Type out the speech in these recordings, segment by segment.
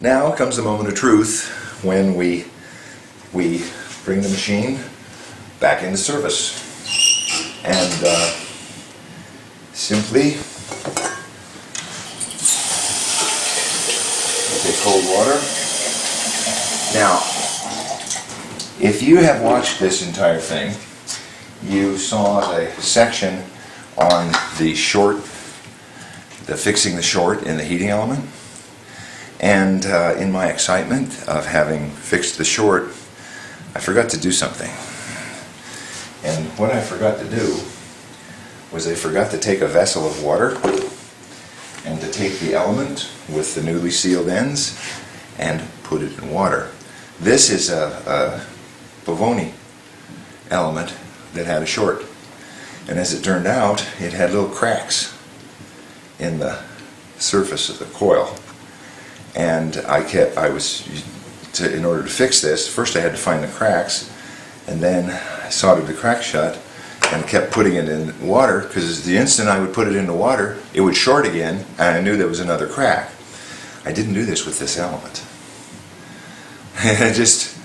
Now comes the moment of truth when we bring the machine back into service. And simply take cold water. Now, if you have watched this entire thing, you saw the section on the short, the fixing the short in the heating element. And in my excitement of having fixed the short, I forgot to do something. And what I forgot to do was I forgot to take a vessel of water and to take the element with the newly sealed ends and put it in water. This is a Pavoni element that had a short. And as it turned out, it had little cracks in the surface of the coil. And in order to fix this, first I had to find the cracks, and then I soldered the crack shut and kept putting it in water, because the instant I would put it into water, it would short again, and I knew there was another crack. I didn't do this with this element. And I just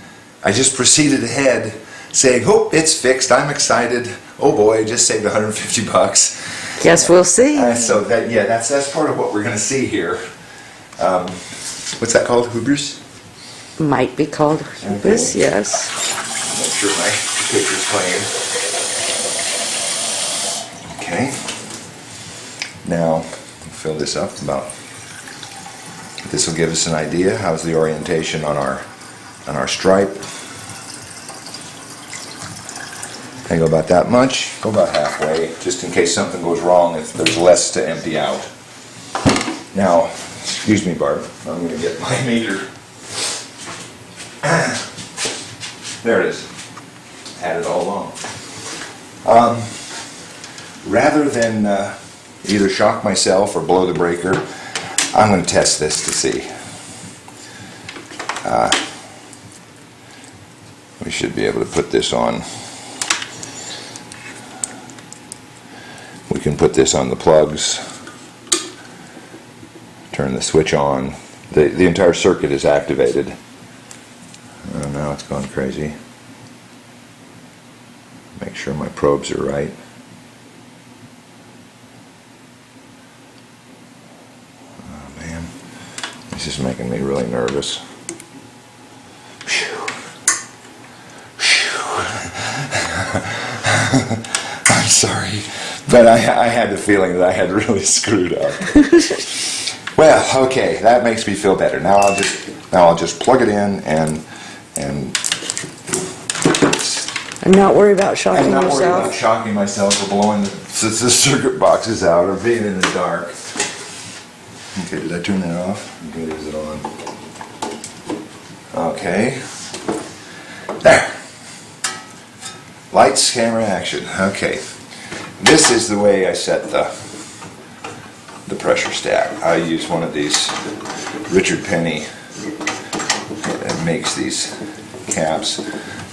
proceeded ahead saying, "Oh, it's fixed, I'm excited. Oh boy, I just saved $150. Guess we'll see. So that's part of what we're going to see here. What's that called? Hubris? Might be called hubris, Okay. yes. Make sure my picture's clean. Okay. Now, fill this up about. This will give us an idea. How's the orientation on our stripe? I go about that much. Go about halfway, just in case something goes wrong. If there's less to empty out. Now, excuse me, Barb. I'm going to get my meter. There it is. Had it all along. Rather than either shock myself or blow the breaker, I'm going to test this to see. We should be able to put this on. We can put this on the plugs. Turn the switch on. The entire circuit is activated. Oh, now it's gone crazy. Make sure my probes are right. Oh man, this is making me really nervous. Phew. Phew. I'm sorry, but I had the feeling that I had really screwed up. Well, okay, that makes me feel better. Now I'll just plug it in and not worry about shocking not yourself. worry about shocking myself or blowing the circuit boxes out or being in the dark. Okay, did I turn that off? Okay, is it on? Okay. There. Lights, camera, action. Okay. This is the way I set the pressure stat. I use one of these Richard Penny that makes these caps.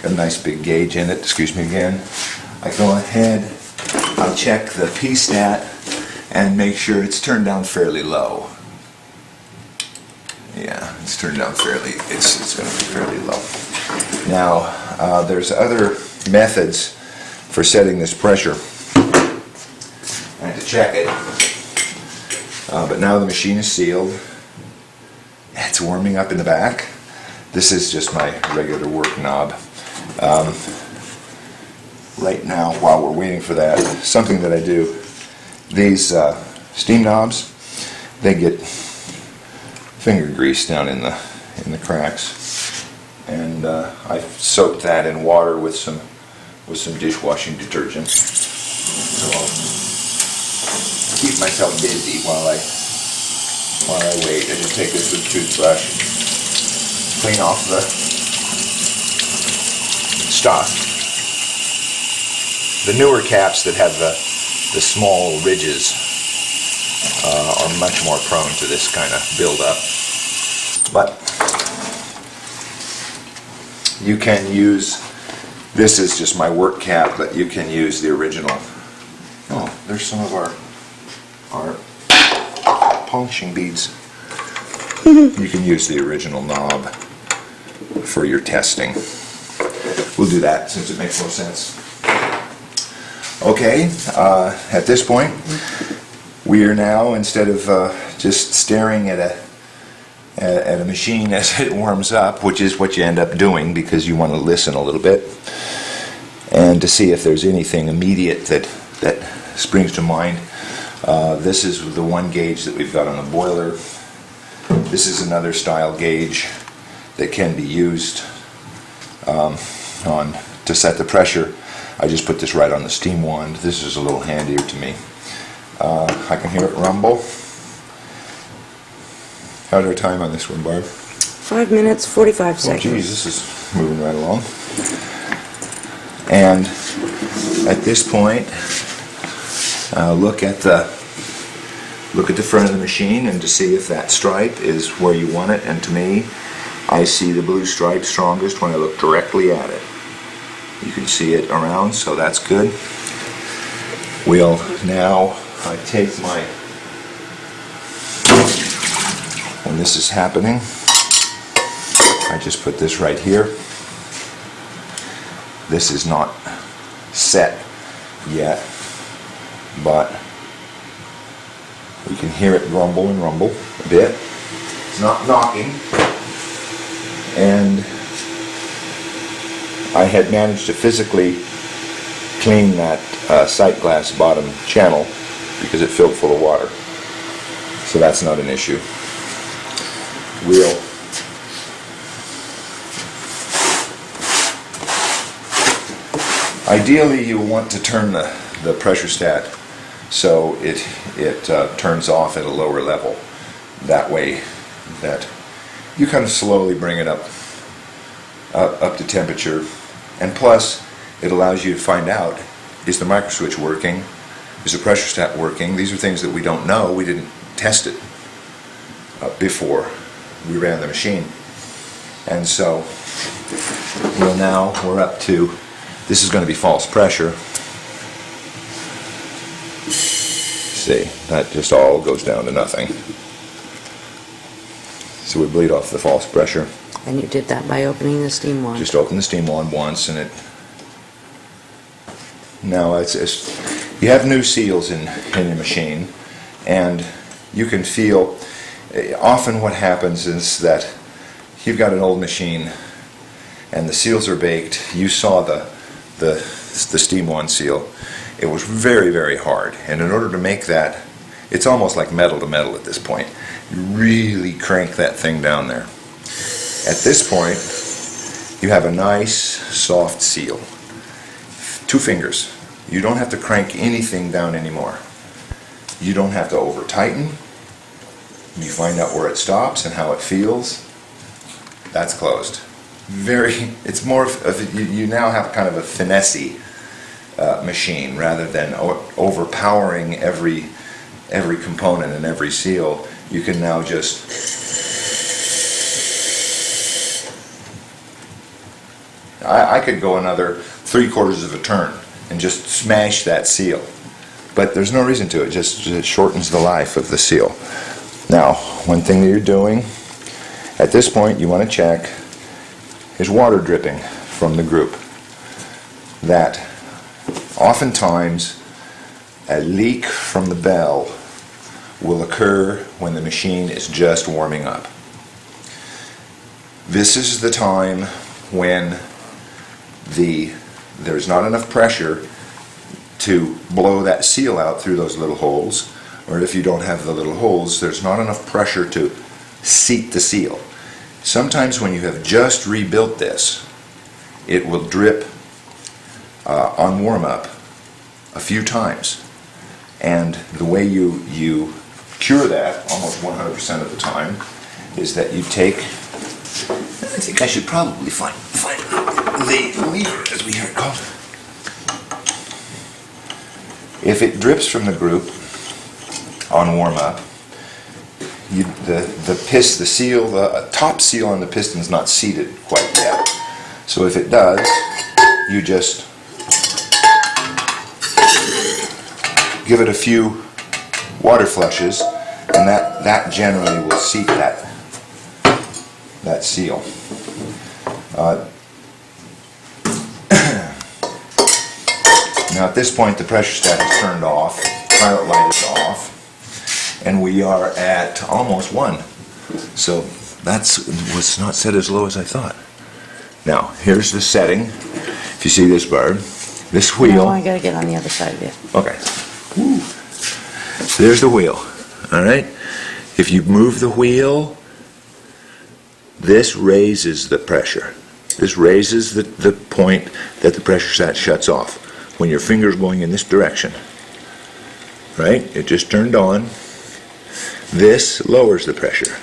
Got a nice big gauge in it. Excuse me again. I go ahead, I'll check the pstat and make sure it's turned down fairly low. Yeah, it's turned down fairly, it's going to be fairly low. Now, there's other methods for setting this pressure. I had to check it. But now the machine is sealed. It's warming up in the back. This is just my regular work knob. Right now, while we're waiting for that, something that I do, these steam knobs, they get finger grease down in the cracks, and I soaked that in water with some dishwashing detergent. So I'll keep myself busy while I wait. I just take this with a toothbrush, clean off the stock. The newer caps that have the small ridges are much more prone to this kind of buildup. But you can use, this is just my work cap, but you can use the original. Oh, there's some of our polishing beads. you can use the original knob for your testing. We'll do that since it makes more sense. Okay, at this point, we are now, instead of just staring at a machine as it warms up, which is what you end up doing because you want to listen a little bit, and to see if there's anything immediate that springs to mind. This is the one gauge that we've got on the boiler. This is another style gauge that can be used to set the pressure. I just put this right on the steam wand. This is a little handier to me. I can hear it rumble. How's our time on this one, Barb? 5 minutes, 45 Oh, seconds. geez, this is moving right along. And at this point, look at the front of the machine and to see if that stripe is where you want it. And to me, I see the blue stripe strongest when I look directly at it. You can see it around, so that's good. We'll now, I take my, when this is happening, I just put this right here. This is not set yet, but we can hear it rumble and rumble a bit. It's not knocking. And I had managed to physically clean that sight glass bottom channel because it filled full of water. So that's not an issue. We'll ideally you want to turn the pressure stat so it turns off at a lower level. That way that you kind of slowly bring it up to temperature, and plus it allows you to find out, is the micro switch working, is the pressure stat working. These are things that we don't know. We didn't test it before we ran the machine. And so well, now we're up to, this is going to be false pressure. See, that just all goes down to nothing. So we bleed off the false pressure. And you did that by opening the steam wand. Just open the steam wand once, and now it's you have new seals in your machine, and you can feel. Often, what happens is that you've got an old machine, and the seals are baked. You saw the steam wand seal. It was very, very hard, and in order to make that, it's almost like metal to metal at this point. You really crank that thing down there. At this point, you have a nice soft seal. 2 fingers. You don't have to crank anything down anymore. You don't have to over tighten. You find out where it stops and how it feels. That's closed. It's more of you now have kind of a finessey machine rather than overpowering every component and every seal. You can now just I could go another 3/4 of a turn and just smash that seal, but there's no reason to. It just shortens the life of the seal. Now, one thing that you're doing at this point, you want to check, is water dripping from the group. That oftentimes a leak from the bell will occur when the machine is just warming up. This is the time when there's not enough pressure to blow that seal out through those little holes, or if you don't have the little holes, there's not enough pressure to seat the seal. Sometimes when you have just rebuilt this, it will drip on warm-up a few times, and the way you cure that almost 100% of the time is that you take, I think I should probably find the lever, as we hear it called. If it drips from the group on warm-up, the top seal on the piston is not seated quite yet. So if it does, you just give it a few water flushes, and that generally will seat that that seal. Now at this point the pressure stat is turned off, pilot light is off, and we are at almost 1. So was not set as low as I thought. Now here's the setting. If you see this bird, this wheel. No, I gotta get on the other side of it. Okay. So there's the wheel. All right. If you move the wheel, this raises the pressure. This raises the point that the pressure stat shuts off. When your finger's going in this direction, right? It just turned on. This lowers the pressure.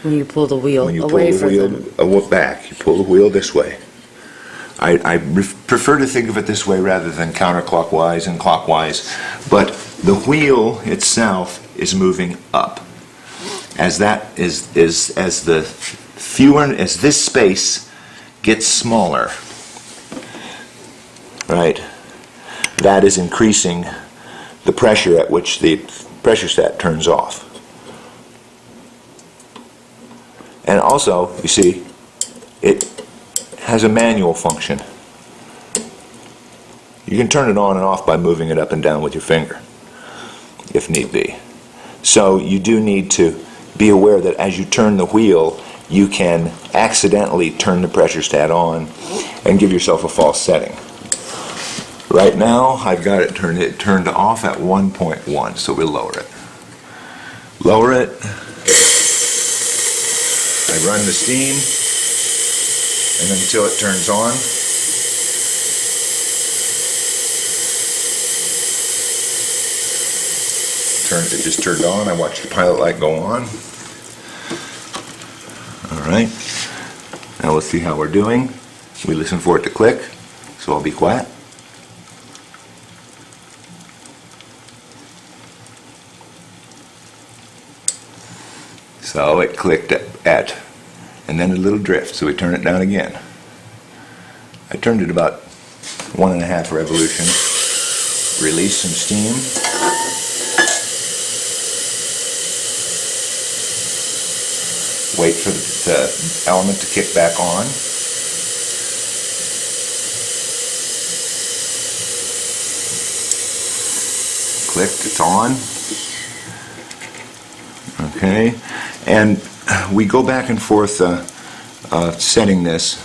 When you pull the wheel When you pull away the from wheel them. back, you pull the wheel this way. I prefer to think of it this way rather than counterclockwise and clockwise, but the wheel itself is moving up. As this space gets smaller, right, that is increasing the pressure at which the pressure stat turns off. And also, you see, it has a manual function. You can turn it on and off by moving it up and down with your finger, if need be. So you do need to be aware that as you turn the wheel, you can accidentally turn the pressure stat on and give yourself a false setting. Right now, I've got it turned off at 1.1, so we'll lower it. Lower it. I run the steam, and until it turns on. It just turned on. I watch the pilot light go on. All right. Now let's see how we're doing. We listen for it to click, so I'll be quiet. So it clicked at, and then a little drift, so we turn it down again. I turned it about 1.5 revolutions, release some steam. Wait for the element to kick back on. Clicked, it's on. Okay, and we go back and forth setting this.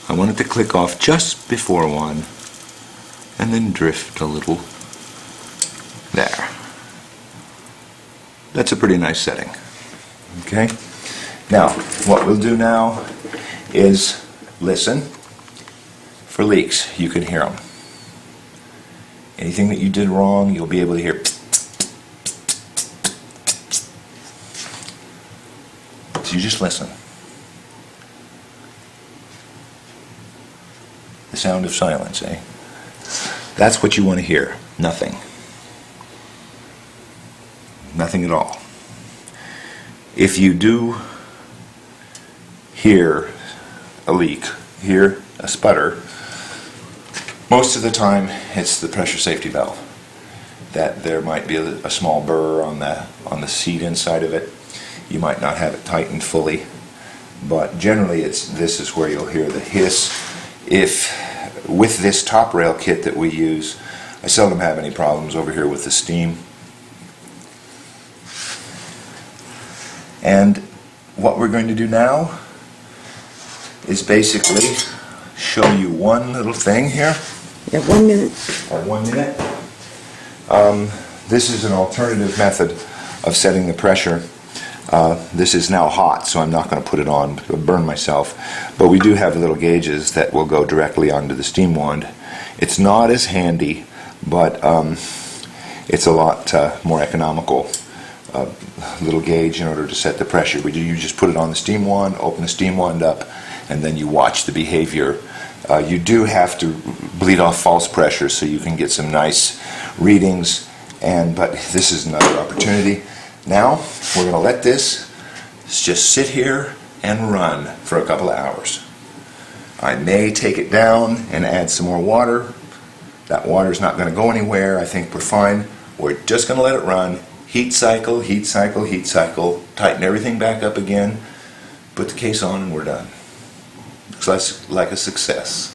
I want it to click off just before 1 and then drift a little. There. That's a pretty nice setting. Okay, now what we'll do now is listen for leaks. You can hear them. Anything that you did wrong, you'll be able to hear. So you just listen. The sound of silence, eh? That's what you want to hear. Nothing. Nothing at all. If you do hear a leak, hear a sputter, most of the time it's the pressure safety valve. That there might be a small burr on the seat inside of it. You might not have it tightened fully, but generally this is where you'll hear the hiss. If with this top rail kit that we use, I seldom have any problems over here with the steam. And what we're going to do now is basically show you one little thing here. You have 1 minute. Or 1 minute. This is an alternative method of setting the pressure. This is now hot, so I'm not going to put it on to burn myself. But we do have little gauges that will go directly onto the steam wand. It's not as handy, but it's a lot more economical. Little gauge in order to set the pressure. You just put it on the steam wand, open the steam wand up, and then you watch the behavior. You do have to bleed off false pressure so you can get some nice readings, but this is another opportunity. Now we're going to let this just sit here and run for a couple of hours. I may take it down and add some more water. That water's not going to go anywhere. I think we're fine. We're just going to let it run heat cycle, heat cycle, heat cycle, tighten everything back up again, put the case on, and we're done. Looks like a success.